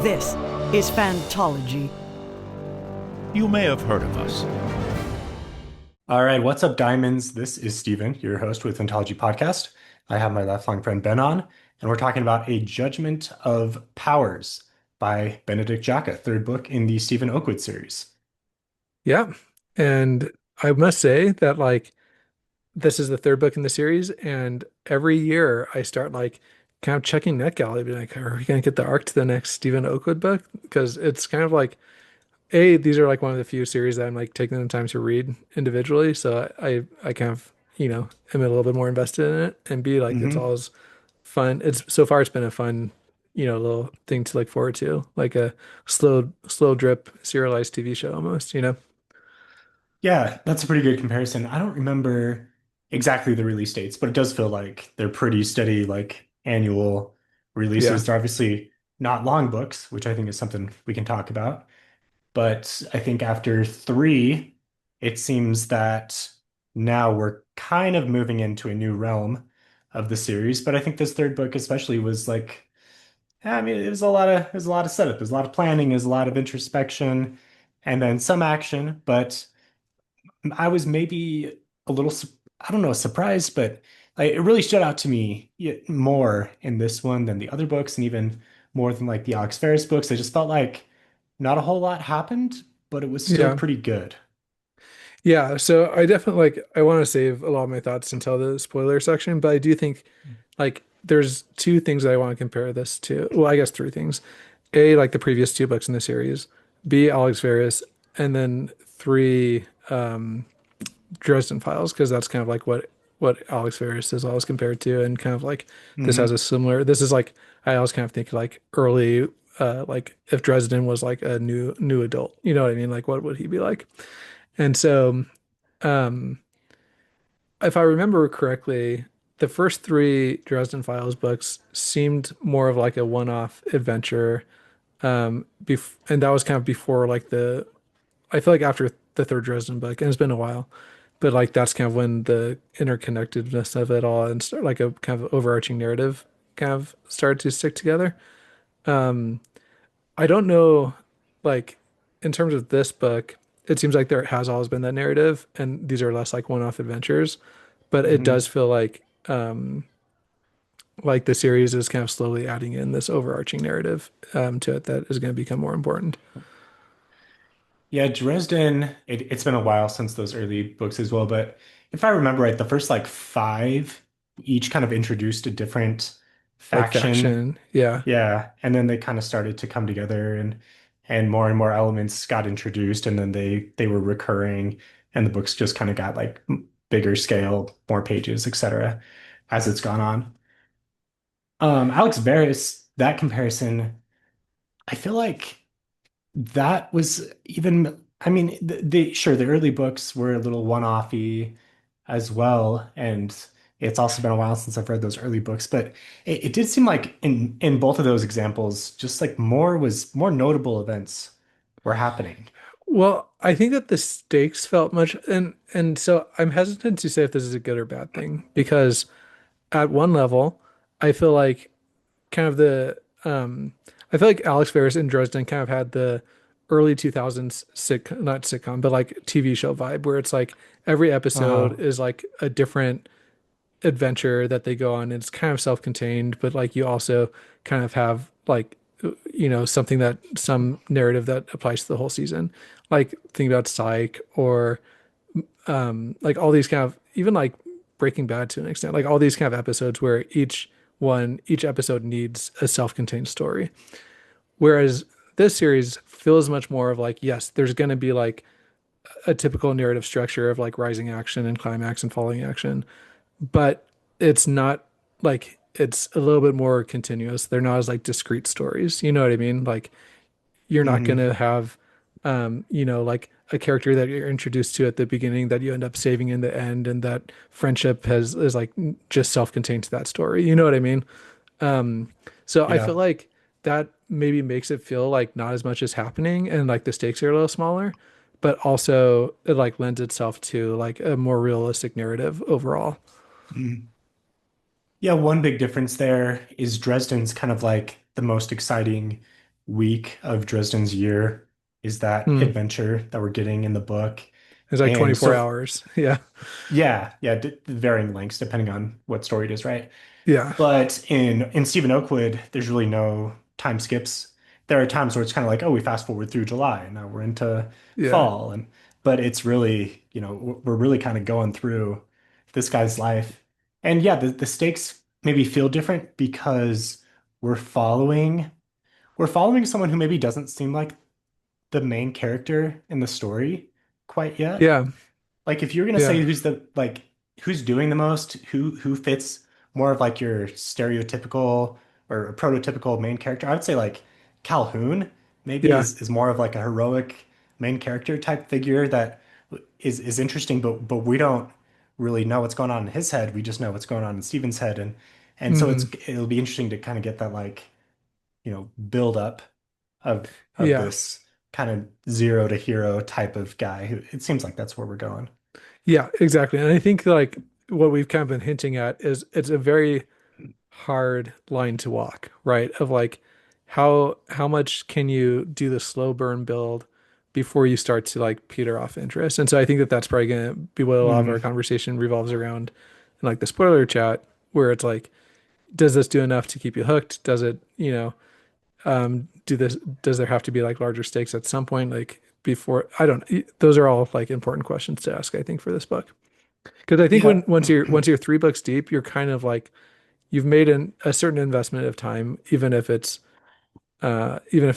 This is Fantology. You may have heard of us. All right, what's up, Diamonds? This is Steven, your host with Ontology Podcast. I have my lifelong friend Ben on, and we're talking about A Judgment of Powers by Benedict Jacka, third book in the Stephen Oakwood series. Yeah. And I must say that this is the third book in the series, and every year I start kind of checking NetGalley, be like, are we gonna get the arc to the next Stephen Oakwood book? Because it's kind of these are like one of the few series that I'm like taking the time to read individually. So I kind of, am a little bit more invested in it. And B, like it's hmm always fun. It's so far it's been a fun, little thing to look forward to. Like a slow drip serialized TV show almost. Yeah, that's a pretty good comparison. I don't remember exactly the release dates, but it does feel like they're pretty steady, like annual Yeah. releases. They're obviously not long books, which I think is something we can talk about. But I think after three, it seems that now we're kind of moving into a new realm of the series. But I think this third book especially was like, I mean, it was a lot of setup, there's a lot of planning, there's a lot of introspection, and then some action. But I was maybe a little, I don't know, surprised, but like, it really stood out to me more in this one than the other books, and even more than like the Alex Ferris books. I just felt like not a whole lot happened, but it was still Yeah. pretty good. Yeah, so I definitely I want to save a lot of my thoughts until the spoiler section, but I do think there's two things that I want to compare this to. Well, I guess three things. A, like the previous two books in the series. B, Alex Verus, and then three, Dresden Files, because that's kind of like what Alex Verus is always compared to, and kind of like this has hmm a similar. This is like I always kind of think like early, like if Dresden was like a new adult, you know what I mean? Like what would he be like? And so, um, if I remember correctly, the first three Dresden Files books seemed more of like a one-off adventure. And that was kind of before I feel like after the third Dresden book, and it's been a while, but like that's kind of when the interconnectedness of it all and start like a kind of overarching narrative kind of started to stick together. I don't know, like in terms of this book, it seems like there has always been that narrative, and these are less like one-off adventures, but it hmm does feel like the series is kind of slowly adding in this overarching narrative to it that is going to become more important. Yeah, Dresden, it's been a while since those early books as well, but if I remember right, the first like five each kind of introduced a different Like faction. faction, yeah, Yeah, and then they kind of started to come together, and more elements got introduced, and then they were recurring, and the books just kind of got like bigger scale, more pages, etc. as it's gone on. Alex Varys, that comparison, I feel like that was even, I mean, sure, the early books were a little one-offy as well, and it's also been a while since I've read those early books, but it did seem like in both of those examples, just like more notable events were happening. well, I think that the stakes felt much, and so I'm hesitant to say if this is a good or bad thing, because at one level I feel like kind of I feel like Alex Ferris in Dresden kind of had the early 2000s not sitcom, but like TV show vibe, where it's like every episode Uh-huh. is like a different adventure that they go on. It's kind of self-contained, but like you also kind of have something that some narrative that applies to the whole season. Like think about Psych or like all these kind of even like Breaking Bad to an extent, like all these kind of episodes where each episode needs a self-contained story. Whereas this series feels much more of like, yes, there's going to be like a typical narrative structure of like rising action and climax and falling action, but it's not like it's a little bit more continuous. They're not as like discrete stories. You know what I mean? Like you're not going hmm to have, like a character that you're introduced to at the beginning that you end up saving in the end, and that friendship has is like just self-contained to that story. You know what I mean? So I feel Yeah. like that maybe makes it feel like not as much is happening, and like the stakes are a little smaller, but also it like lends itself to like a more realistic narrative overall. Mhm. Yeah, one big difference there is Dresden's kind of like the most exciting week of Dresden's Year is that Hmm. adventure that we're getting in the book. It's like And 24 so, hours. Yeah. yeah, yeah, varying lengths depending on what story it is, right? Yeah. But in Stephen Oakwood, there's really no time skips. There are times where it's kind of like, oh, we fast forward through July and now we're into Yeah. fall, and but it's really, we're really kind of going through this guy's life. And yeah, the stakes maybe feel different because we're following we're following someone who maybe doesn't seem like the main character in the story quite yet. Yeah. Like if you're gonna say Yeah. who's doing the most, who fits more of like your stereotypical or prototypical main character, I would say like Calhoun maybe Yeah. is more of like a heroic main character type figure that is interesting, but we don't really know what's going on in his head. We just know what's going on in Steven's head, and so Hmm. it'll be interesting to kind of get that like, build up of Yeah. this kind of zero to hero type of guy who it seems like that's where we're going. Yeah, exactly. And I think like what we've kind of been hinting at is it's a very hard line to walk, right? Of like how much can you do the slow burn build before you start to like peter off interest? And so I think that that's probably going to be what a lot of our Hmm. conversation revolves around in like the spoiler chat, where it's like, does this do enough to keep you hooked? Does it, does there have to be like larger stakes at some point, like before? I don't, those are all like important questions to ask, I think, for this book. Because I think Yeah. when once you're 3 books deep, you're kind of like you've made a certain investment of time, even if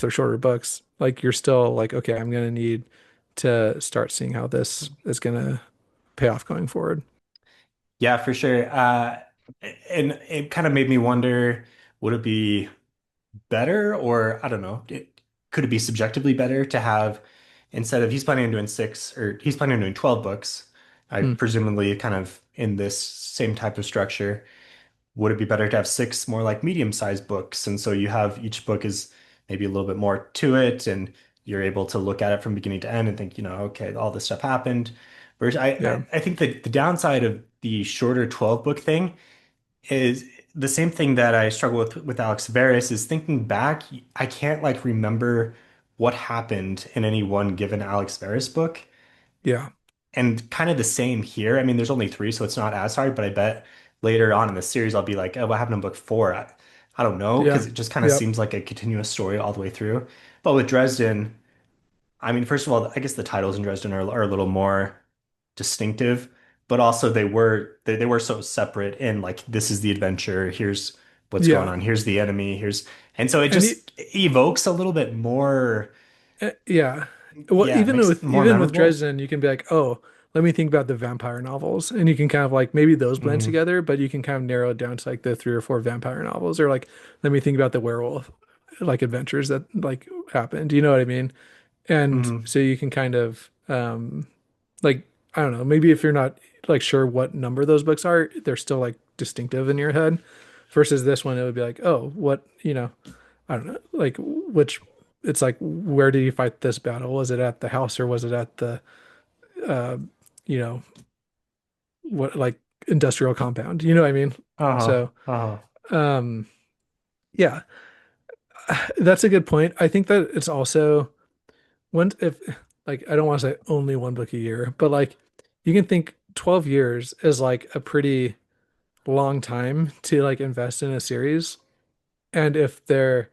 they're shorter books, like you're still like, okay, I'm gonna need to start seeing how this is gonna pay off going forward. Yeah, for sure. And it kind of made me wonder, would it be better, or I don't know, could it be subjectively better to have, instead of he's planning on doing six, or he's planning on doing 12 books, I Hmm. presumably kind of in this same type of structure. Would it be better to have six more like medium-sized books? And so you have each book is maybe a little bit more to it, and you're able to look at it from beginning to end and think, okay, all this stuff happened. Whereas Yeah, I think that the downside of the shorter 12 book thing is the same thing that I struggle with Alex Veris is thinking back, I can't like remember what happened in any one given Alex Veris book. yeah, And kind of the same here. I mean, there's only three, so it's not as hard, but I bet later on in the series, I'll be like, oh, what happened in book four? I don't know, yeah, because it just kind of yep, seems like a continuous story all the way through. But with Dresden, I mean, first of all, I guess the titles in Dresden are a little more distinctive, but also they were so separate in like, this is the adventure, here's what's going yeah. on, here's the enemy, and so it And just evokes a little bit more, yeah, well, yeah, it even makes it with more even with memorable. Dresden, you can be like, oh, let me think about the vampire novels, and you can kind of like maybe those blend Hmm. together, but you can kind of narrow it down to like the 3 or 4 vampire novels, or like let me think about the werewolf like adventures that like happened. You know what I mean? And Hmm. so you can kind of like I don't know, maybe if you're not like sure what number those books are, they're still like distinctive in your head. Versus this one, it would be like, oh, what, I don't know, like which it's like where did you fight this battle? Was it at the house or was it at the uh you know, what like industrial compound? You know what I mean? Uh-huh. So Uh-huh. um yeah, that's a good point. I think that it's also when if like I don't want to say only 1 book a year, but like you can think 12 years is like a pretty long time to like invest in a series. And if they're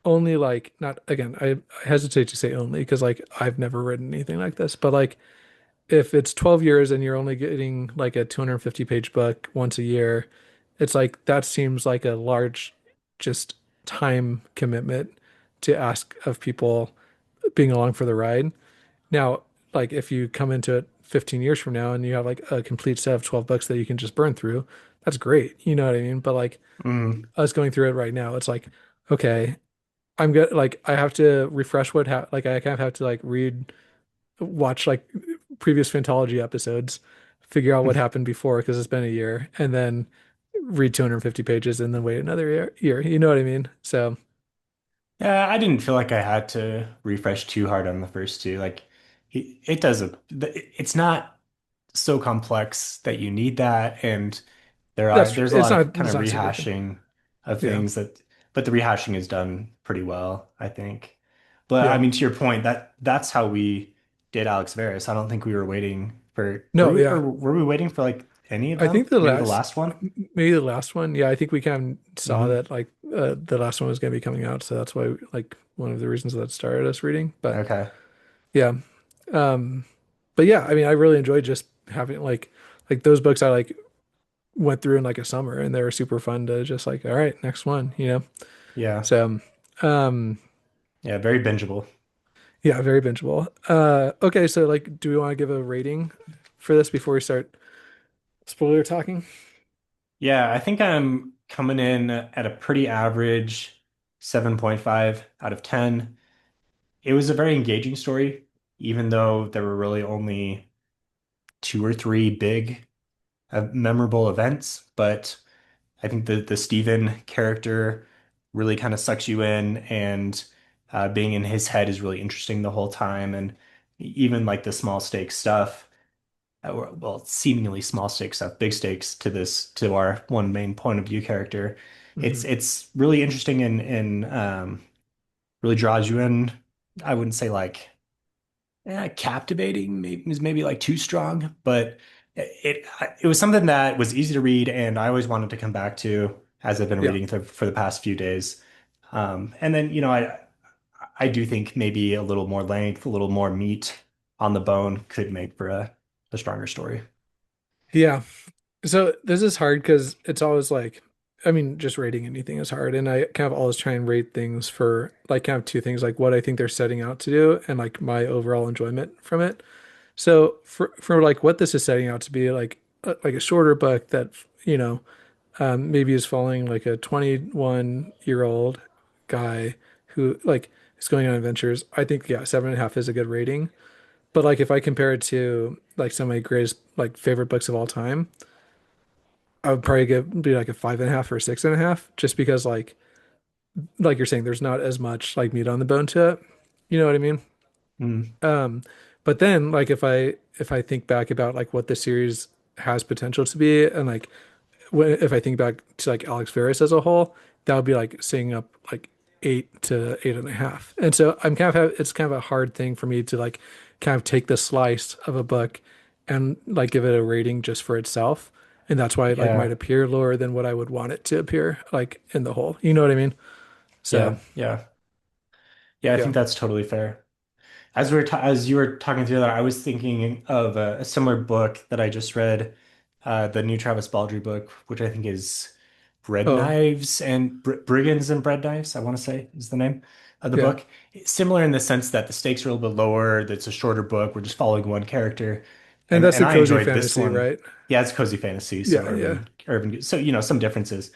only like not again, I hesitate to say only because like I've never written anything like this, but like if it's 12 years and you're only getting like a 250-page book once a year, it's like that seems like a large just time commitment to ask of people being along for the ride. Now, like if you come into it 15 years from now and you have like a complete set of 12 books that you can just burn through, that's great. You know what I mean? But like Mm. us going through it right now, it's like, okay, I'm good. Like I have to refresh like I kind of have to like watch like previous Fantology episodes, figure out what happened before because it's been a year, and then read 250 pages and then wait another year. You know what I mean? So Yeah, I didn't feel like I had to refresh too hard on the first two. Like it does it's not so complex that you need that, and there's a it's lot not of kind of super. rehashing of Yeah. things that, but the rehashing is done pretty well, I think. But I Yeah. mean, to your point, that's how we did Alex Veris. I don't think we were waiting for No, yeah. were we waiting for like any of I think them? the Maybe the last, last one? maybe the last one. Yeah, I think we kind of saw Hmm. that like the last one was going to be coming out, so that's why like one of the reasons that started us reading. But Okay. yeah, um, but yeah, I mean, I really enjoyed just having like those books. I like went through in like a summer, and they were super fun to just like, all right, next one, you know. Yeah. So, um, Yeah, very bingeable. yeah, very bingeable. Okay, so like, do we want to give a rating for this before we start spoiler talking? Yeah, I think I'm coming in at a pretty average 7.5 out of 10. It was a very engaging story, even though there were really only two or three big memorable events. But I think the Steven character really kind of sucks you in, and being in his head is really interesting the whole time. And even like the small stakes stuff, or well, seemingly small stakes stuff, big stakes to this to our one main point of view character. Hmm. It's really interesting and really draws you in. I wouldn't say like captivating maybe is maybe like too strong, but it was something that was easy to read, and I always wanted to come back to as I've been Yeah. reading for the past few days. And then I do think maybe a little more length, a little more meat on the bone could make for a stronger story. Yeah. So this is hard because it's always like, I mean, just rating anything is hard. And I kind of always try and rate things for like kind of two things, like what I think they're setting out to do and like my overall enjoyment from it. So for like what this is setting out to be like a shorter book that, you know, maybe is following like a 21-year-old guy who like is going on adventures. I think, yeah, 7.5 is a good rating. But like if I compare it to like some of my greatest like favorite books of all time, I would probably give be like a 5.5 or 6.5, just because like you're saying, there's not as much like meat on the bone to it. You know what I mean? Mm, Um, but then like if I think back about like what the series has potential to be, and like if I think back to like Alex Ferris as a whole, that would be like saying up like 8 to 8.5. And so I'm kind of it's kind of a hard thing for me to like kind of take the slice of a book and like give it a rating just for itself. And that's why it like might yeah, appear lower than what I would want it to appear like in the whole. You know what I mean? So yeah. Yeah, I yeah. think that's totally fair. As you were talking through that, I was thinking of a similar book that I just read, the new Travis Baldree book, which I think is Oh, Breadknives and Brigands and Breadknives, I want to say is the name of the yeah. book. Similar in the sense that the stakes are a little bit lower. That's a shorter book. We're just following one character, And that's and the I cozy enjoyed this fantasy, one. right? Yeah, it's cozy fantasy, so Yeah, yeah. urban. So some differences,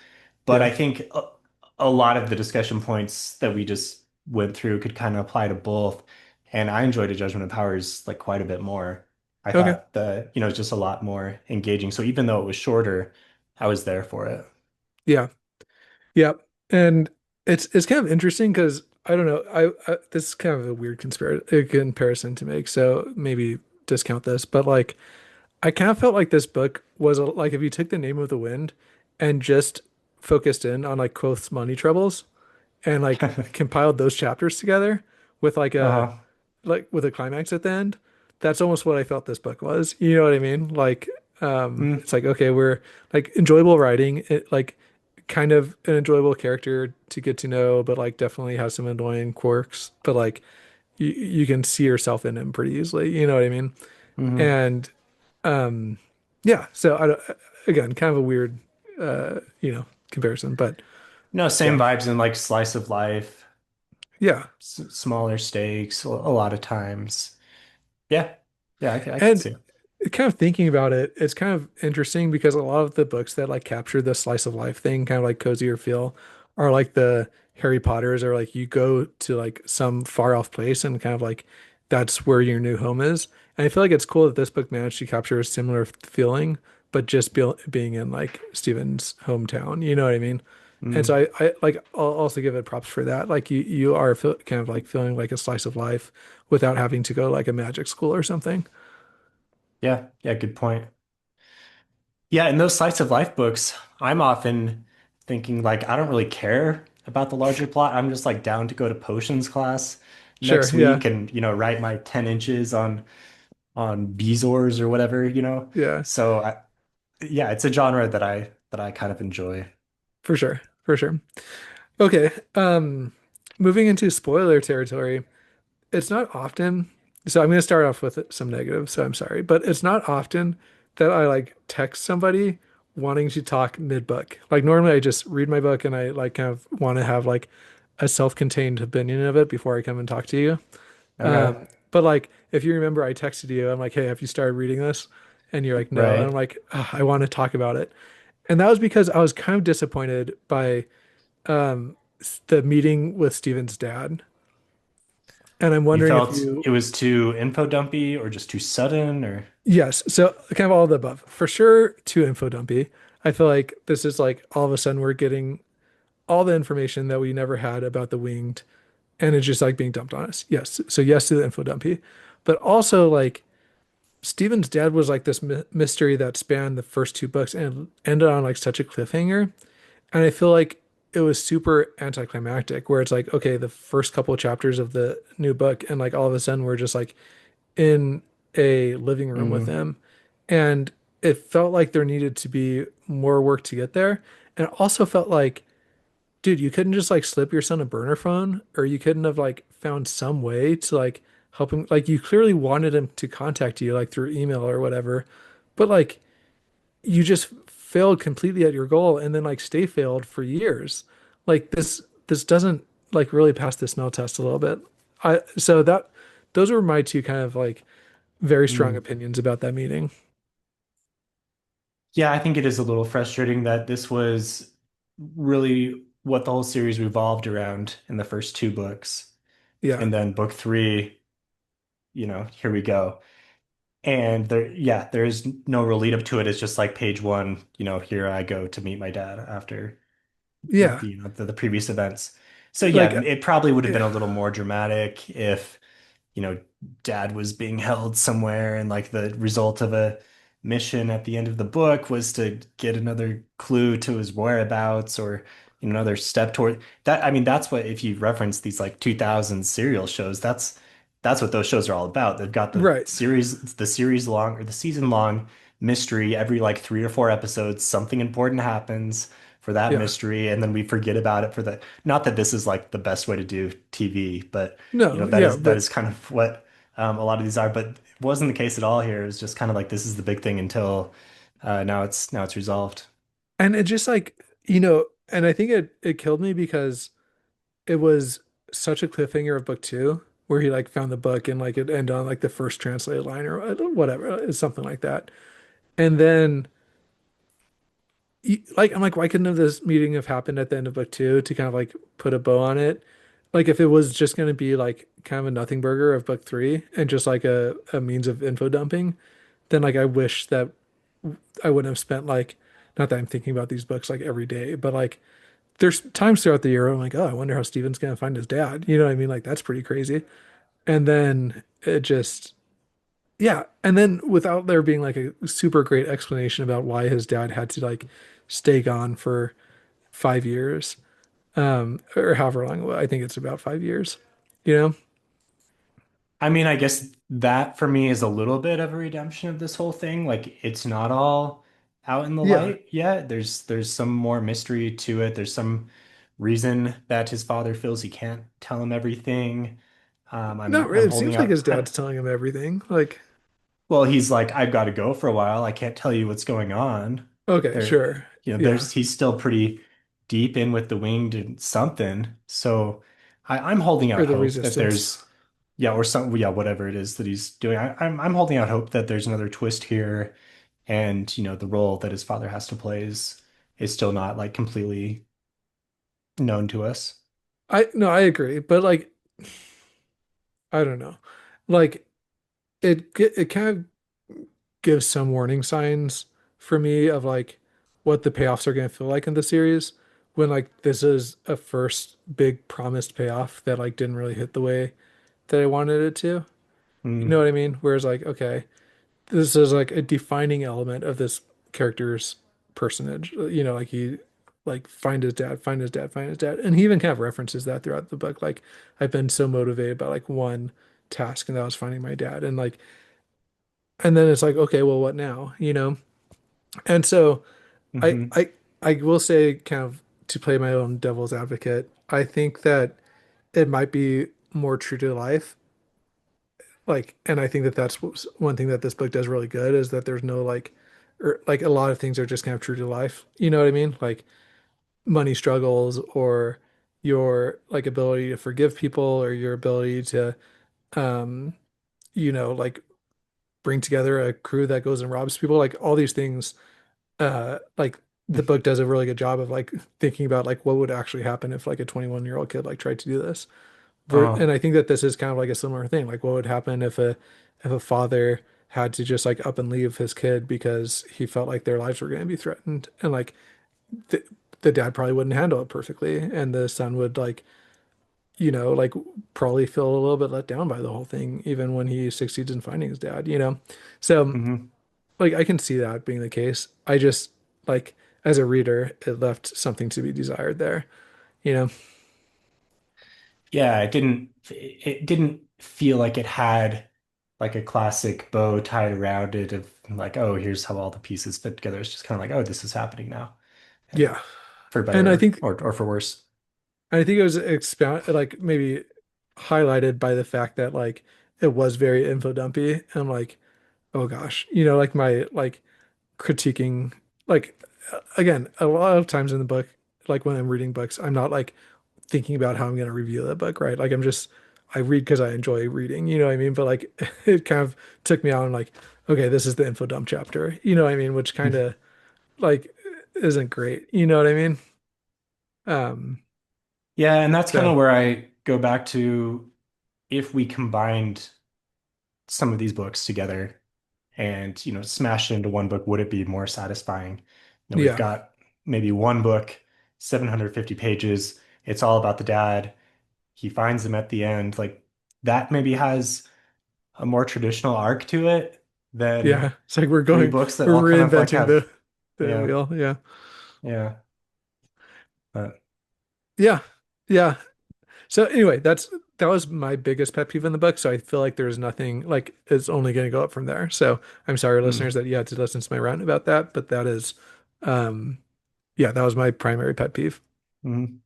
but Yeah. I think a lot of the discussion points that we just went through could kind of apply to both. And I enjoyed A Judgment of Powers like quite a bit more. I Okay. thought it's just a lot more engaging. So even though it was shorter, I was there for it. Yeah. Yeah. And it's kind of interesting because I don't know. This is kind of a weird comparison to make, so maybe discount this. But like, I kind of felt like this book was like if you took the Name of the Wind and just focused in on like Quoth's money troubles and like compiled those chapters together with Uh-huh. like with a climax at the end. That's almost what I felt this book was. You know what I mean? Like, Mm, it's like, okay, we're like enjoyable writing, like kind of an enjoyable character to get to know, but like definitely has some annoying quirks, but like you can see yourself in him pretty easily. You know what I mean? hmm. And yeah, so I don't, again, kind of a weird, comparison, but No, yeah, same vibes in like slice of life, yeah. smaller stakes a lot of times. Yeah. Yeah, I could And see it. kind of thinking about it, it's kind of interesting because a lot of the books that like capture the slice of life thing, kind of like cozier feel, are like the Harry Potters, or like you go to like some far off place and kind of like that's where your new home is. And I feel like it's cool that this book managed to capture a similar feeling, but just being in like Steven's hometown. You know what I mean? And Mm, so I like I'll also give it props for that. Like you are kind of like feeling like a slice of life without having to go like a magic school or something. yeah, yeah, good point. Yeah, in those slice of life books, I'm often thinking like I don't really care about the larger plot. I'm just like down to go to potions class Sure, next yeah, week and, write my 10 inches on Bezoars or whatever. yeah, So yeah, it's a genre that I kind of enjoy. for sure, for sure. Okay, moving into spoiler territory, it's not often. So I'm going to start off with some negatives, so I'm sorry, but it's not often that I like text somebody wanting to talk mid-book. Like normally I just read my book and I like kind of want to have like a self-contained opinion of it before I come and talk to you. Okay. But like if you remember, I texted you. I'm like, hey, have you started reading this? And you're like, no. And I'm Right. like, "Ugh, I want to talk about it. And that was because I was kind of disappointed by the meeting with Steven's dad. And I'm You wondering if felt you, it was too info dumpy or just too sudden or yes. So kind of all of the above. For sure, too info dumpy. I feel like this is like all of a sudden we're getting all the information that we never had about the winged, and it's just like being dumped on us. Yes. So yes to the info dumpy. But also like Steven's dad was like this mystery that spanned the first two books and ended on like such a cliffhanger. And I feel like it was super anticlimactic, where it's like, okay, the first couple of chapters of the new book, and like all of a sudden we're just like in a living room with mm, him. And it felt like there needed to be more work to get there. And it also felt like, dude, you couldn't just like slip your son a burner phone, or you couldn't have like found some way to like help him. Like you clearly wanted him to contact you like through email or whatever, but like you just failed completely at your goal and then like stay failed for years. Like this doesn't like really pass the smell test a little bit. I so that those were my two kind of like very strong mm. opinions about that meeting. Yeah, I think it is a little frustrating that this was really what the whole series revolved around in the first two books. Yeah. And then book three, here we go. And there's no real lead up to it. It's just like page one, here I go to meet my dad after Yeah. the previous events. So yeah, Like it probably would have been yeah. a little more dramatic if you know, dad was being held somewhere and like the result of a mission at the end of the book was to get another clue to his whereabouts or another step toward that. I mean, that's what if you reference these like 2000 serial shows, that's what those shows are all about. They've got Right. the series long or the season long mystery every like 3 or 4 episodes, something important happens for that Yeah. mystery, and then we forget about it for the not that this is like the best way to do TV, but No, that yeah, is but kind of what a lot of these are, but it wasn't the case at all here. It was just kind of like this is the big thing until now it's resolved. and it just like, and I think it killed me because it was such a cliffhanger of book two where he like found the book and like it ended on like the first translated line or whatever, it's something like that. And then like I'm like, why couldn't have this meeting have happened at the end of book two to kind of like put a bow on it? Like if it was just going to be like kind of a nothing burger of book three and just like a means of info dumping, then like I wish that I wouldn't have spent like, not that I'm thinking about these books like every day, but like there's times throughout the year where I'm like, oh, I wonder how Steven's gonna find his dad. You know what I mean? Like that's pretty crazy. And then it just, yeah. And then without there being like a super great explanation about why his dad had to like stay gone for 5 years, or however long, I think it's about 5 years, you know? I mean, I guess that for me is a little bit of a redemption of this whole thing. Like it's not all out in the Yeah. light yet. There's some more mystery to it. There's some reason that his father feels he can't tell him everything. Not I'm really. It holding seems like out. his dad's telling him everything. Like, Well, he's like, I've got to go for a while. I can't tell you what's going on. okay, There, sure. Yeah. there's he's still pretty deep in with the winged and something. So I'm holding Or out the hope that resistance. there's or some whatever it is that he's doing. I'm holding out hope that there's another twist here, and the role that his father has to play is still not like completely known to us. I no, I agree. But like, I don't know. Like it kind of gives some warning signs for me of like what the payoffs are going to feel like in the series when like this is a first big promised payoff that like didn't really hit the way that I wanted it to. You know Mm. what I mean? Whereas like, okay, this is like a defining element of this character's personage. Like like find his dad, find his dad, find his dad. And he even kind of references that throughout the book. Like I've been so motivated by like one task and that was finding my dad. And like and then it's like, okay, well, what now? You know? And so I Hmm. I I will say kind of to play my own devil's advocate, I think that it might be more true to life. Like, and I think that one thing that this book does really good is that there's no like, or like a lot of things are just kind of true to life. You know what I mean? Like money struggles or your like ability to forgive people or your ability to, um, like bring together a crew that goes and robs people. Like all these things, like the book does a really good job of like thinking about like what would actually happen if like a 21-year-old kid like tried to do this. Uh, And I think that this is kind of like a similar thing. Like, what would happen if a father had to just like up and leave his kid because he felt like their lives were going to be threatened, and like the the dad probably wouldn't handle it perfectly, and the son would like like probably feel a little bit let down by the whole thing, even when he succeeds in finding his dad. So mhm. like I can see that being the case. I just like as a reader, it left something to be desired there. You know? Yeah, it didn't feel like it had like a classic bow tied around it of like, oh, here's how all the pieces fit together. It's just kind of like, oh, this is happening now. And Yeah. for And I better think or for worse. I think it was expound like maybe highlighted by the fact that like it was very info dumpy and like oh gosh, like my like critiquing like again a lot of times in the book like when I'm reading books I'm not like thinking about how I'm going to review the book, right? Like I read because I enjoy reading, you know what I mean? But like it kind of took me out and like okay, this is the info dump chapter, you know what I mean? Which kind of like isn't great, you know what I mean? Um Yeah, and that's kind so of where I go back to if we combined some of these books together and, smashed it into one book, would it be more satisfying? We've yeah. got maybe one book, 750 pages. It's all about the dad. He finds them at the end. Like that maybe has a more traditional arc to it than Yeah, it's like three books that we're all kind of like reinventing have, the yeah, wheel. Yeah, yeah. But yeah, yeah. So anyway, that was my biggest pet peeve in the book. So I feel like there's nothing like it's only going to go up from there. So I'm sorry, mm, listeners, that you had to listen to my rant about that, but that is, um, yeah, that was my primary pet peeve. mm.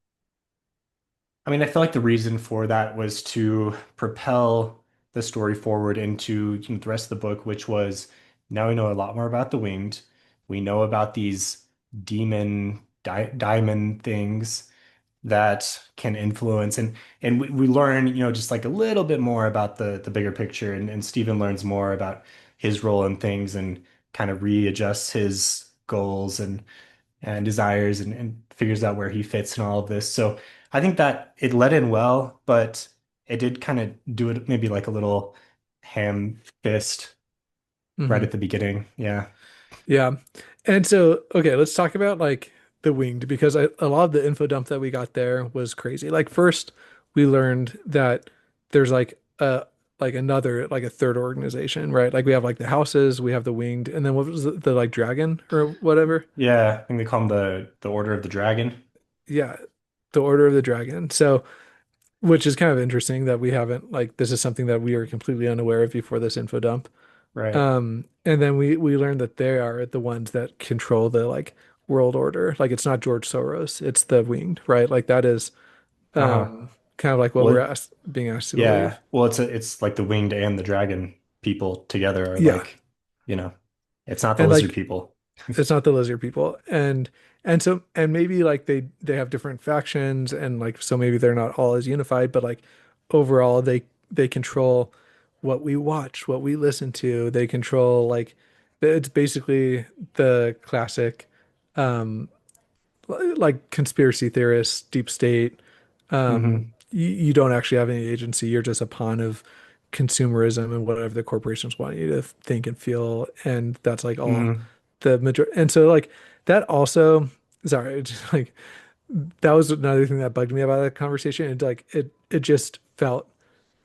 I mean, I feel like the reason for that was to propel the story forward into, the rest of the book, which was now we know a lot more about the winged. We know about these demon diamond things that can influence and we learn, just like a little bit more about the bigger picture and Stephen learns more about his role in things and kind of readjusts his goals and desires and figures out where he fits in all of this. So I think that it led in well, but it did kind of do it maybe like a little ham fist right Hmm. at the beginning. Yeah. Yeah. And so, okay, let's talk about like the winged because a lot of the info dump that we got there was crazy. Like first, we learned that there's like another like a third organization, right? Like we have like the houses, we have the winged, and then what was the like dragon or whatever? Yeah. I think they call him the Order of the Dragon. Yeah, the Order of the Dragon. So, which is kind of interesting that we haven't like this is something that we are completely unaware of before this info dump. Right. And then we learned that they are the ones that control the like world order. Like it's not George Soros, it's the winged, right? Like that is Uh-huh. kind of like what we're Well, being asked to yeah. believe. Well, it's like the winged and the dragon people together are Yeah. like, you know, it's not the And lizard like people. it's not the lizard people. And so and maybe like they have different factions and like so maybe they're not all as unified, but like overall they control what we watch, what we listen to. They control like it's basically the classic um like conspiracy theorists, deep state. Hmm. You don't actually have any agency. You're just a pawn of consumerism and whatever the corporations want you to think and feel. And that's like all Hmm. the major. And so like that also, sorry, just like that was another thing that bugged me about that conversation. It just felt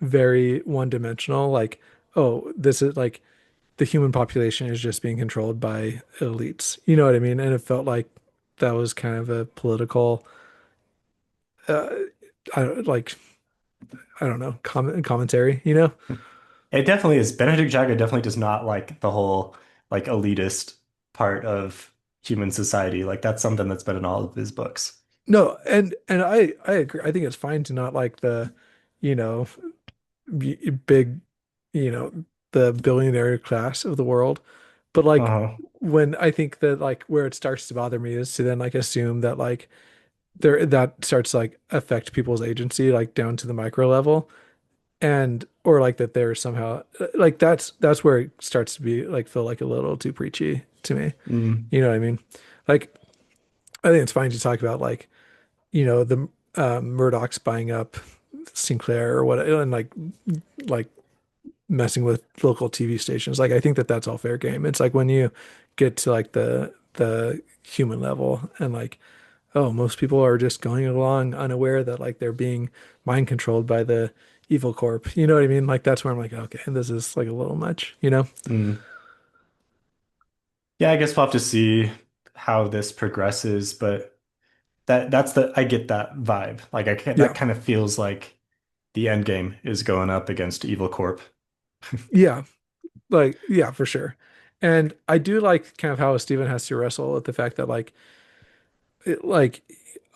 very one dimensional. Like, oh, this is like the human population is just being controlled by elites. You know what I mean? And it felt like that was kind of a political, uh, like I don't know, commentary, you know? It definitely is. Benedict Jagger definitely does not like the whole like elitist part of human society. Like that's something that's been in all of his books. No, and I agree. I think it's fine to not like the, you know, big, you know, the billionaire class of the world. But like Uh-huh. when I think that like where it starts to bother me is to then like assume that like there that starts to like affect people's agency like down to the micro level and or like that they're somehow like that's where it starts to be like feel like a little too preachy to me. Mm. You know what I mean? Like I think it's fine to talk about like, you know, the Murdoch's buying up Sinclair or what and like messing with local TV stations. Like I think that that's all fair game. It's like when you get to like the human level and like oh most people are just going along unaware that like they're being mind controlled by the evil corp. You know what I mean? Like that's where I'm like okay, this is like a little much, you know? Mm. Yeah, I guess we'll have to see how this progresses, but that's the I get that vibe. Like that Yeah. kind of feels like the end game is going up against Evil Corp. Yeah. Like yeah, for sure. And I do like kind of how Steven has to wrestle with the fact that like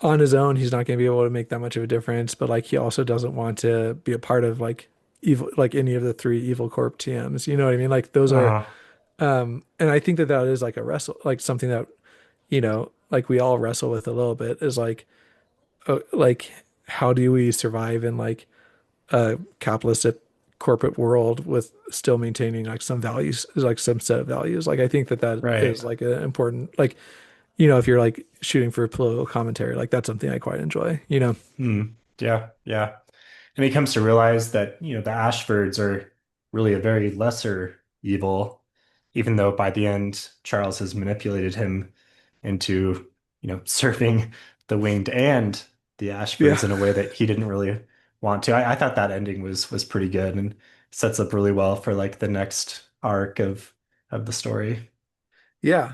on his own he's not going to be able to make that much of a difference but like he also doesn't want to be a part of like evil like any of the three evil corp TMs, you know what I mean? Like those are Uh, and I think that that is like a wrestle like something that you know like we all wrestle with a little bit is like how do we survive in like a capitalistic corporate world with still maintaining like some values like some set of values. Like I think that that right. is like an important like you know, if you're like shooting for political commentary, like that's something I quite enjoy, you know? Hmm. Yeah, yeah. And he comes to realize that, the Ashfords are really a very lesser evil, even though by the end Charles has manipulated him into, serving the Winged and the Yeah. Ashfords in a way that he didn't really want to. I thought that ending was pretty good and sets up really well for like the next arc of the story. Yeah.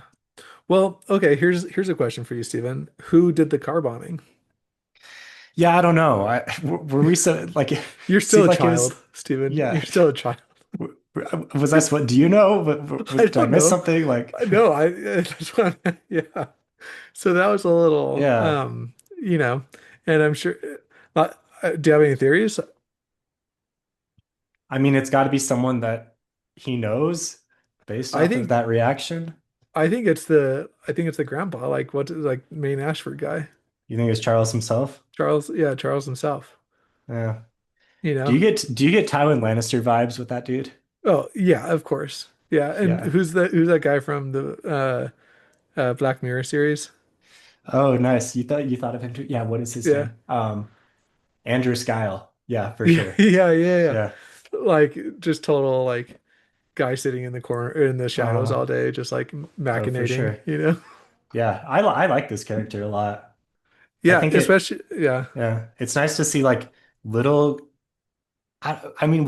Well, okay, here's a question for you, Stephen. Who did the car bombing? Yeah, I don't know. Were we so like it You're still seemed a like it child, was Stephen. You're yeah. still a child. Was I what do you know? I Did I don't miss know. something? Like No, I that's what yeah. So that was a little yeah. you know, and I'm sure do you have any theories? I mean, it's got to be someone that he knows based I off of think that reaction. I think it's the grandpa, like what's like main Ashford guy. You think it's Charles himself? Charles, yeah, Charles himself, Yeah. you Do know. you get Tywin Lannister vibes with that dude? Oh, yeah, of course. Yeah, and Yeah. who's that guy from the Black Mirror series? Oh, nice. You thought of him too? Yeah, what is his Yeah. name? Andrew Skyle. Yeah, for Yeah, sure. yeah, yeah, yeah. Yeah. Like just total like guy sitting in the corner in the shadows Uh, all day, just like oh, for machinating, sure. you know? Yeah, I like this character a lot. I Yeah, think especially yeah. it's nice to see like little I mean,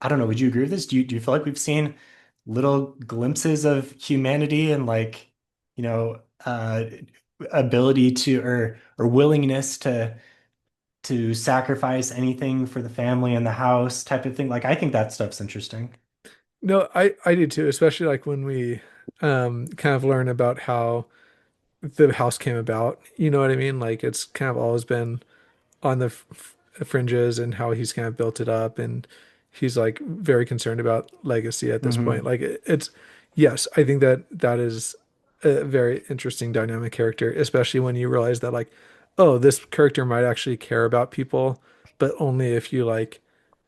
I don't know, would you agree with this? Do you feel like we've seen little glimpses of humanity and like, you know, ability to or willingness to sacrifice anything for the family and the house type of thing? Like I think that stuff's interesting. No, I did too, especially like when we kind of learn about how the house came about. You know what I mean? Like it's kind of always been on the fringes and how he's kind of built it up and he's like very concerned about legacy at this point Hmm. like it's yes I think that that is a very interesting dynamic character especially when you realize that like oh this character might actually care about people but only if you like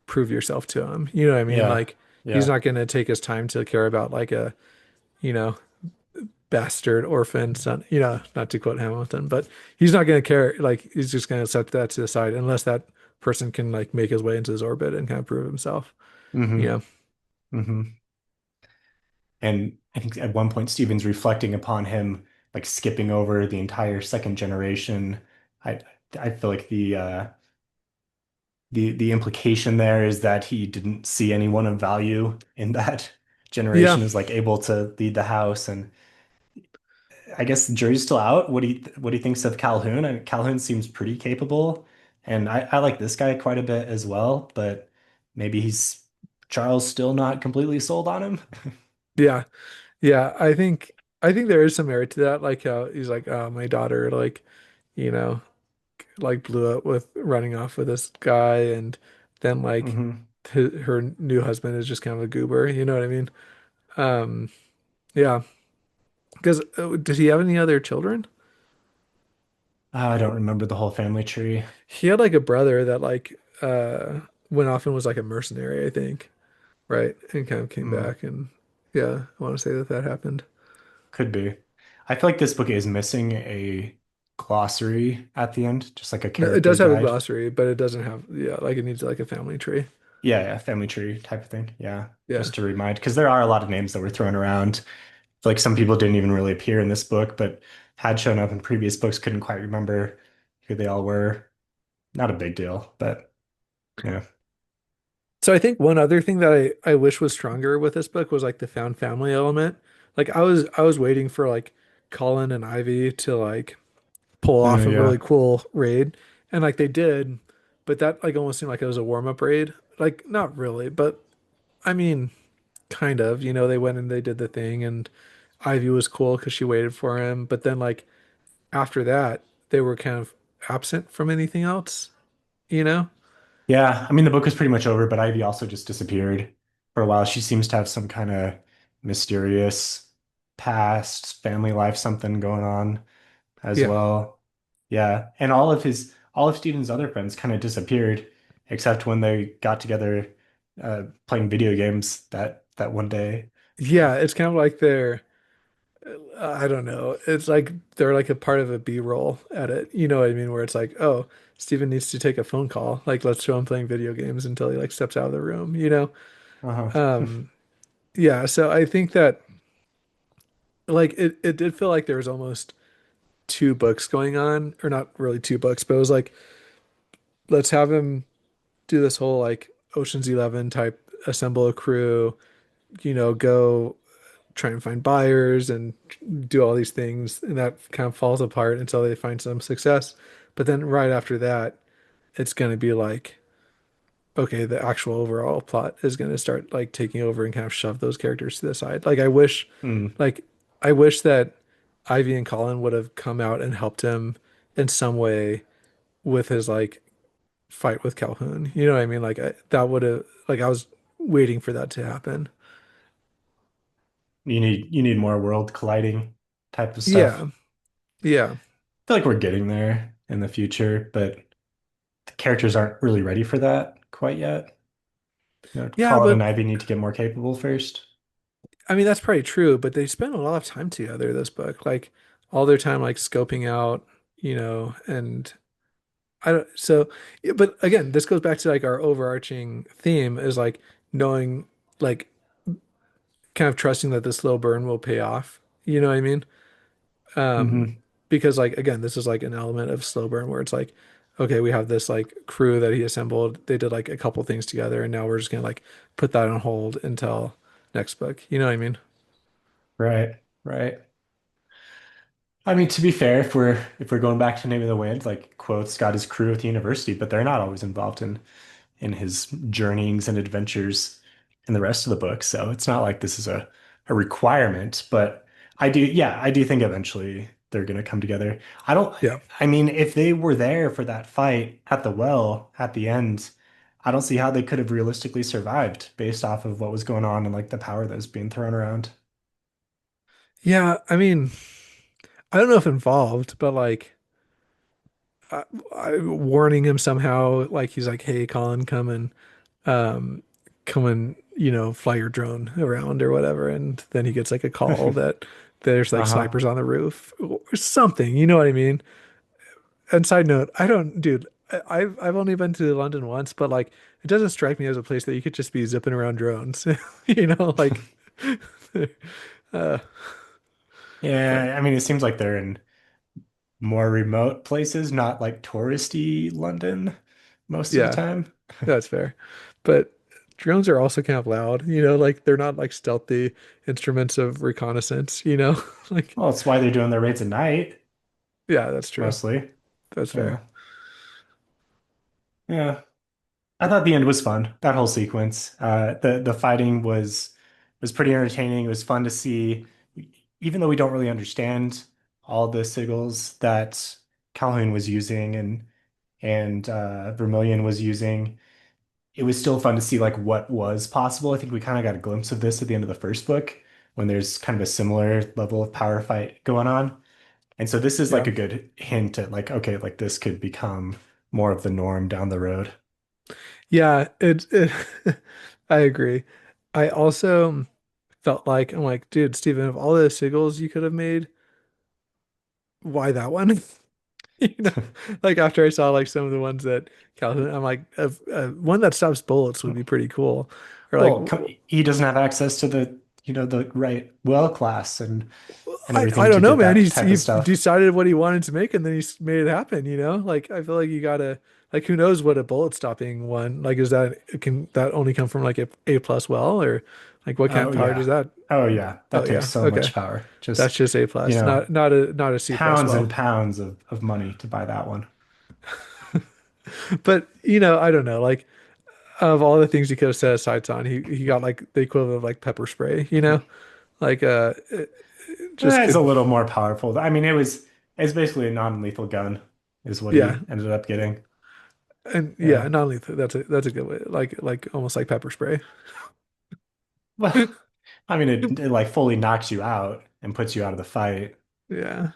prove yourself to him, you know what I mean? Yeah. Like he's Yeah. not going to take his time to care about like a you know bastard orphan son, you know, not to quote Hamilton, but he's not going to care. Like he's just going to set that to the side unless that person can like make his way into his orbit and kind of prove himself, you Hmm. know? Hmm. And I think at one point Stephen's reflecting upon him like skipping over the entire second generation. I I feel like the implication there is that he didn't see anyone of value in that Yeah. generation is like able to lead the house and I guess the jury's still out. What do you thinks of Calhoun? Calhoun seems pretty capable, and I like this guy quite a bit as well. But maybe he's Charles still not completely sold on him. Yeah. Yeah, I think there is some merit to that. Like how he's like, oh, my daughter, like, you know, like blew up with running off with this guy, and then like hmm her new husband is just kind of a goober. You know what I mean? Um, yeah. Because did he have any other children? I don't remember the whole family tree. He had like a brother that like went off and was like a mercenary, I think, right? And kind of came Hmm, back, and yeah, I want to say that that happened. could be. I feel like this book is missing a glossary at the end, just like a No, it character does have a guide. glossary, but it doesn't have, yeah, like it needs like a family tree. Yeah, yeah, family tree type of thing. Yeah, Yeah. just to remind, because there are a lot of names that were thrown around. Like some people didn't even really appear in this book, but had shown up in previous books, couldn't quite remember who they all were. Not a big deal, but yeah. So I think one other thing that I wish was stronger with this book was like the found family element. Like I was waiting for like Colin and Ivy to like pull off a really Yeah. cool raid, and like they did, but that like almost seemed like it was a warm-up raid. Like not really, but I mean kind of, they went and they did the thing, and Ivy was cool because she waited for him, but then like after that they were kind of absent from anything else, you know? Yeah. I mean, the book was pretty much over, but Ivy also just disappeared for a while. She seems to have some kind of mysterious past, family life, something going on as Yeah. well. Yeah. And all of Steven's other friends kind of disappeared, except when they got together playing video games that one day. Yeah, it's kind of like they're I don't know. It's like they're like a part of a B-roll edit. You know what I mean? Where it's like, oh, Steven needs to take a phone call. Like, let's show him playing video games until he like steps out of the room, you know? Uh-huh. Yeah, so I think that like it did feel like there was almost two books going on, or not really two books, but it was like, let's have him do this whole like Ocean's 11 type, assemble a crew, go try and find buyers and do all these things, and that kind of falls apart until they find some success. But then right after that, it's going to be like, okay, the actual overall plot is going to start like taking over and kind of shove those characters to the side. Mm. Like I wish that Ivy and Colin would have come out and helped him in some way with his like fight with Calhoun. You know what I mean? Like that would have, like, I was waiting for that to happen. You need more world colliding type of stuff. Yeah. Yeah. I feel like we're getting there in the future, but the characters aren't really ready for that quite yet. You know, Yeah, Colin but and Ivy need to get more capable first. I mean, that's probably true, but they spend a lot of time together, this book. Like all their time like scoping out, and I don't so yeah, but again, this goes back to like our overarching theme is like knowing, like, kind of trusting that the slow burn will pay off. You know what I mean? hmm Because like again, this is like an element of slow burn where it's like, okay, we have this like crew that he assembled. They did like a couple things together, and now we're just gonna like put that on hold until next book. You know what I mean? Right, right. I mean, to be fair, if we're going back to Name of the Wind, like Quoth's got his crew at the university, but they're not always involved in his journeyings and adventures in the rest of the book. So it's not like this is a requirement, but I do think eventually they're going to come together. Yeah. I mean, if they were there for that fight at the well at the end, I don't see how they could have realistically survived based off of what was going on and like the power that was being thrown around. Yeah, I mean, I don't know if involved, but like I, warning him somehow, like he's like, "Hey, Colin, um, come and fly your drone around or whatever," and then he gets like a call that there's like Uh-huh. snipers on the roof or something. You know what I mean? And side note, I don't, dude. I've only been to London once, but like it doesn't strike me as a place that you could just be zipping around drones. Like, uh, but Yeah, I mean, it seems like they're in more remote places, not like touristy London most of the yeah, time. that's fair. But drones are also kind of loud, like they're not like stealthy instruments of reconnaissance, like Well, that's why they're doing their raids at night, yeah, that's true. mostly. That's Yeah. fair. Yeah. I thought the end was fun. That whole sequence. The fighting was pretty entertaining. It was fun to see, even though we don't really understand all the sigils that Calhoun was using and Vermilion was using. It was still fun to see like what was possible. I think we kind of got a glimpse of this at the end of the first book when there's kind of a similar level of power fight going on. And so this is like Yeah. a good hint at like, okay, like this could become more of the norm down the road. Yeah, I agree. I also felt like I'm like, dude, Steven, of all the sigils you could have made, why that one? You know, like after I saw like some of the ones that Calhoun, I'm like, one that stops bullets would be pretty cool. Or like, Well, he doesn't have access to the right well class and I everything don't to know, get man. that He's type he of stuff. decided what he wanted to make and then made it happen, Like I feel like you gotta like who knows what a bullet stopping one like is that can that only come from like a plus well or like what kind of Oh power does yeah. that Oh yeah. oh That takes yeah, so okay. much power. That's Just, just A you plus, know, not a C plus pounds well. and pounds of money to buy that one. But I don't know, like of all the things he could have set his sights on, he got like the equivalent of like pepper spray, Like it just It's a could little more powerful. I mean, it's basically a non-lethal gun is what yeah. he ended up getting. And yeah, Yeah. not only that's a good way. Like almost like pepper spray. Well, I mean, it like fully knocks you out and puts you out of the fight. Yeah.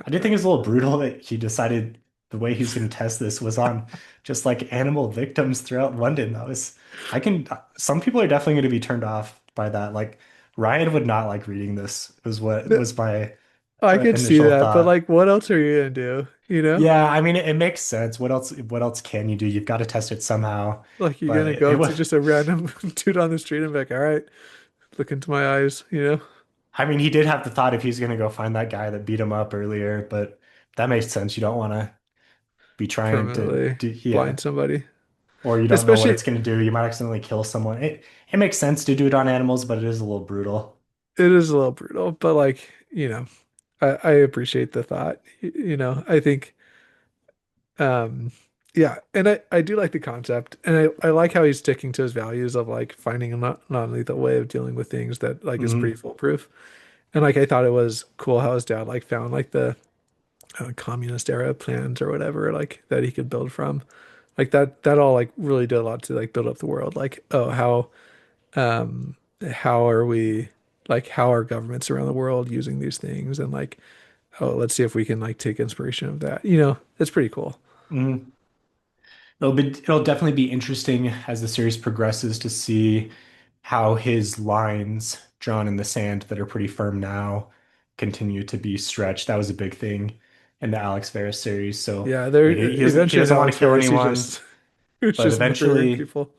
I did think it was a little brutal that he decided the way he was going to test this was on just like animal victims throughout London. Some people are definitely going to be turned off by that. Like Ryan would not like reading this, was what was my I could see initial that, but thought. like what else are you gonna do? Yeah, I mean, it makes sense. What else can you do? You've got to test it somehow. Like you're But gonna go it up to was, just a random dude on the street and be like, all right, look into my eyes. I mean, he did have the thought if he's going to go find that guy that beat him up earlier, but that makes sense. You don't want to be trying to Permanently do, yeah. blind somebody. Or you don't know what Especially it's going to do. You might accidentally kill someone. It makes sense to do it on animals, but it is a little brutal. it is a little brutal, but like, I appreciate the thought. I think yeah, and I do like the concept and I like how he's sticking to his values of like finding a non-lethal way of dealing with things that like is pretty Hmm. foolproof. And like I thought it was cool how his dad like found like the communist era plans or whatever like that he could build from. Like that all like really did a lot to like build up the world. Like, oh, how are we like how are governments around the world using these things and like, oh, let's see if we can like take inspiration of that. It's pretty cool. Hmm. It'll definitely be interesting as the series progresses to see how his lines drawn in the sand that are pretty firm now continue to be stretched. That was a big thing in the Alex Verus series. So, Yeah, I there mean, he eventually in doesn't want to Alex kill Ferris anyone, he's but just murdering eventually, people.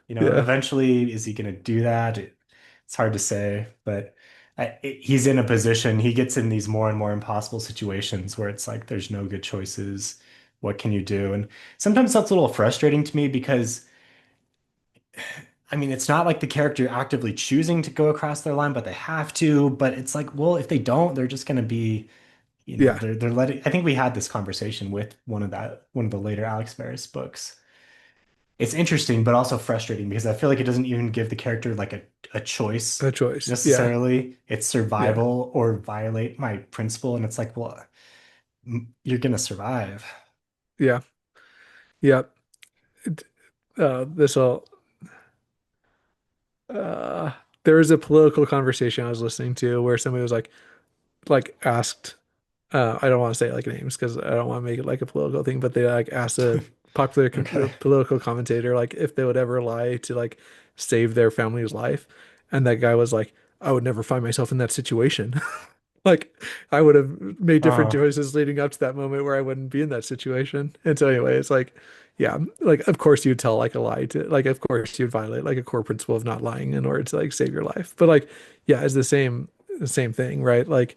Yeah. eventually, is he going to do that? It's hard to say, but he's in a position, he gets in these more and more impossible situations where it's like there's no good choices. What can you do? And sometimes that's a little frustrating to me because, I mean, it's not like the character actively choosing to go across their line, but they have to. But it's like, well, if they don't, they're just going to be, Yeah. they're letting. I think we had this conversation with one of the later Alex Verus books. It's interesting, but also frustrating because I feel like it doesn't even give the character like a choice A choice. Yeah. necessarily. It's Yeah. survival or violate my principle. And it's like, well, you're gonna survive. Yeah. Yeah. This will uh there was a political conversation I was listening to where somebody was like asked I don't want to say like names because I don't want to make it like a political thing, but they like asked a popular Okay. political commentator like if they would ever lie to like save their family's life, and that guy was like, I would never find myself in that situation. Like I would have made different Uh, choices leading up to that moment where I wouldn't be in that situation. And so anyway, it's like, yeah, like of course you'd tell like a lie to like of course you'd violate like a core principle of not lying in order to like save your life. But like, yeah, it's the same thing, right? Like,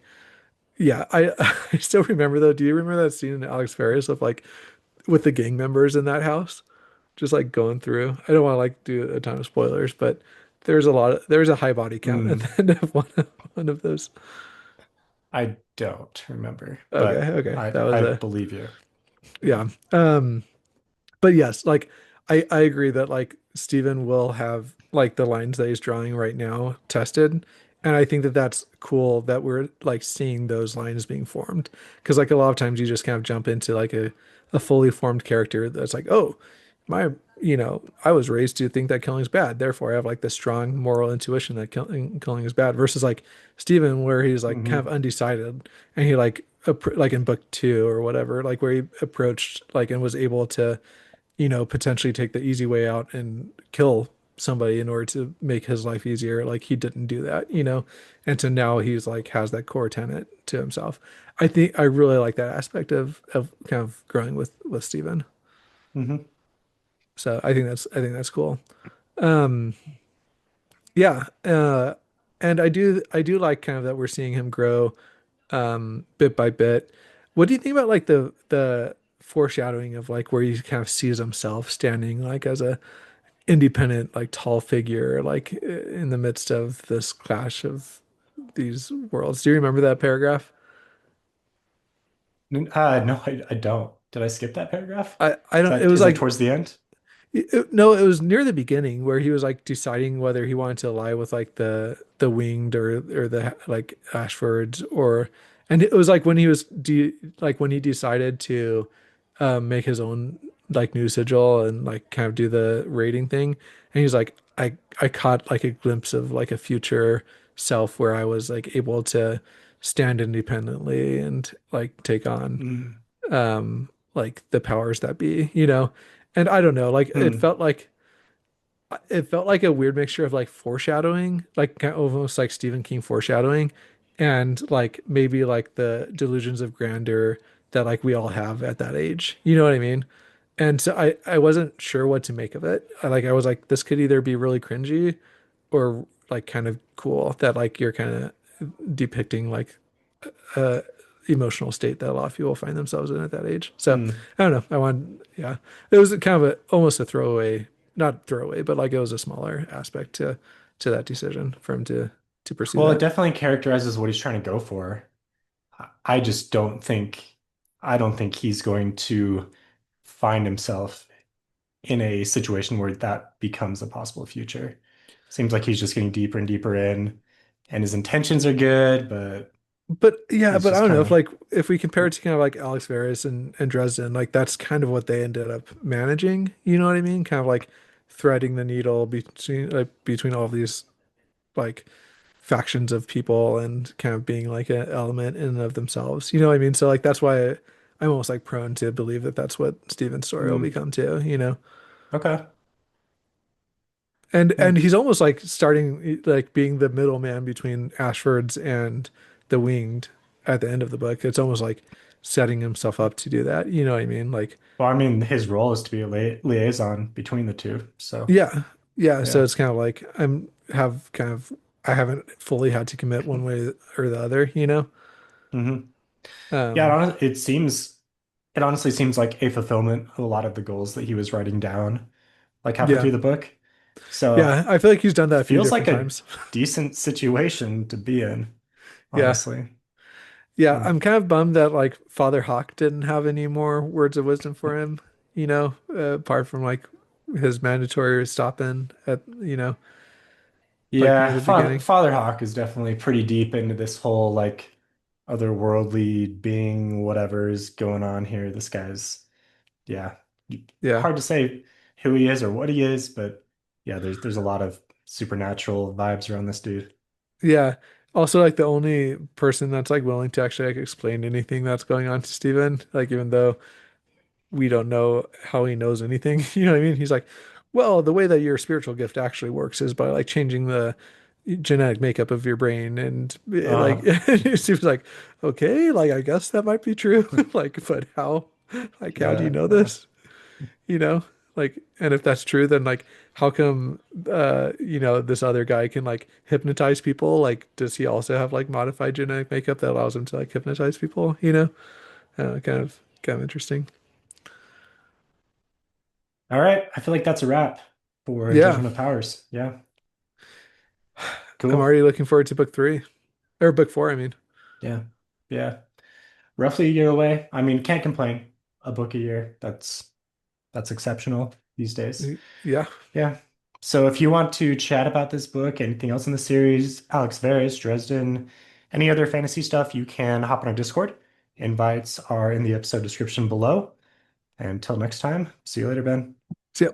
yeah, I still remember though. Do you remember that scene in Alex Ferris of like with the gang members in that house? just like going through. I don't want to like do a ton of spoilers, but there's a high body count at Mm, the end of one of those. I don't remember, Okay, but okay. I That was I a believe you. Yeah. yeah. But yes, like I agree that like Steven will have like the lines that he's drawing right now tested, and I think that that's cool that we're like seeing those lines being formed because like a lot of times you just kind of jump into like a fully formed character that's like, oh, my, I was raised to think that killing is bad, therefore I have like this strong moral intuition that killing is bad versus like Steven where he's like kind of Hmm. undecided and he like like in book two or whatever, like where he approached like and was able to potentially take the easy way out and kill somebody in order to make his life easier. Like he didn't do that, and so now he's like has that core tenet to himself. I think I really like that aspect of kind of growing with Steven. Hmm. So I think that's cool. Um, yeah, and I do like kind of that we're seeing him grow bit by bit. What do you think about like the foreshadowing of like where he kind of sees himself standing like as a independent, like tall figure, like in the midst of this clash of these worlds. Do you remember that paragraph? No, I don't. Did I skip that paragraph? I don't, it was Is that like, towards the end? no, it was near the beginning where he was like deciding whether he wanted to ally with like the winged or the like Ashfords or, and it was like when he was like when he decided to make his own like new sigil and like kind of do the rating thing, and he's like, I caught like a glimpse of like a future self where I was like able to stand independently and like take on Mm. like the powers that be. And I don't know, like Hmm. it felt like a weird mixture of like foreshadowing, like kind of almost like Stephen King foreshadowing, and like maybe like the delusions of grandeur that like we all have at that age. You know what I mean? And so I wasn't sure what to make of it. I was like, this could either be really cringy or like kind of cool that like you're kind of depicting like a emotional state that a lot of people find themselves in at that age. So Hmm. I don't know. Yeah, it was kind of almost a throwaway, not throwaway, but like it was a smaller aspect to that decision for him to pursue Well, it that. definitely characterizes what he's trying to go for. I just I don't think he's going to find himself in a situation where that becomes a possible future. Seems like he's just getting deeper and deeper in, and his intentions are good, but But yeah, he's but I just don't know kind if of, like if we compare it to kind of like Alex Varys and Dresden, like that's kind of what they ended up managing. You know what I mean? Kind of like threading the needle between all of these like factions of people and kind of being like an element in and of themselves. You know what I mean? So like that's why I'm almost like prone to believe that that's what Steven's story will mm, become too. okay. And Yeah. he's almost like starting like being the middleman between Ashford's and the Winged at the end of the book. It's almost like setting himself up to do that. You know what I mean? Like Well, I mean, his role is to be a liaison between the two. So, yeah. Yeah, so yeah. it's kind of like I haven't fully had to commit one way or the other. Hmm. Yeah, Um it honestly seems like a fulfillment of a lot of the goals that he was writing down like halfway yeah. through the book. So, Yeah, I feel like he's done that a few feels like different a times. decent situation to be in, Yeah. honestly. Yeah, Hmm. I'm kind of bummed that like Father Hawk didn't have any more words of wisdom for him, apart from like his mandatory stop in at, like near Yeah, the beginning. Father Hawk is definitely pretty deep into this whole like otherworldly being, whatever is going on here. This guy's, yeah, Yeah. hard to say who he is or what he is, but yeah, there's a lot of supernatural vibes around this dude. Yeah. Also like the only person that's like willing to actually like explain anything that's going on to Steven, like even though we don't know how he knows anything. You know what I mean? He's like, well, the way that your spiritual gift actually works is by like changing the genetic makeup of your brain. And like, Uh, he was like, okay, like, I guess that might be true. Like, but how, like, how do you yeah, know this? You know? Like, and if that's true, then like, how come, this other guy can like hypnotize people? Like, does he also have like modified genetic makeup that allows him to like hypnotize people? Kind of interesting. All right. I feel like that's a wrap for Yeah, Judgment of Powers. Yeah. I'm Cool. already looking forward to book 3 or book 4, I mean. Yeah. Yeah. Roughly a year away. I mean, can't complain. A book a year. That's exceptional these days. Yeah. Yeah. So if you want to chat about this book, anything else in the series, Alex Verus, Dresden, any other fantasy stuff, you can hop on our Discord. Invites are in the episode description below. Until next time, see you later, Ben. So, yeah.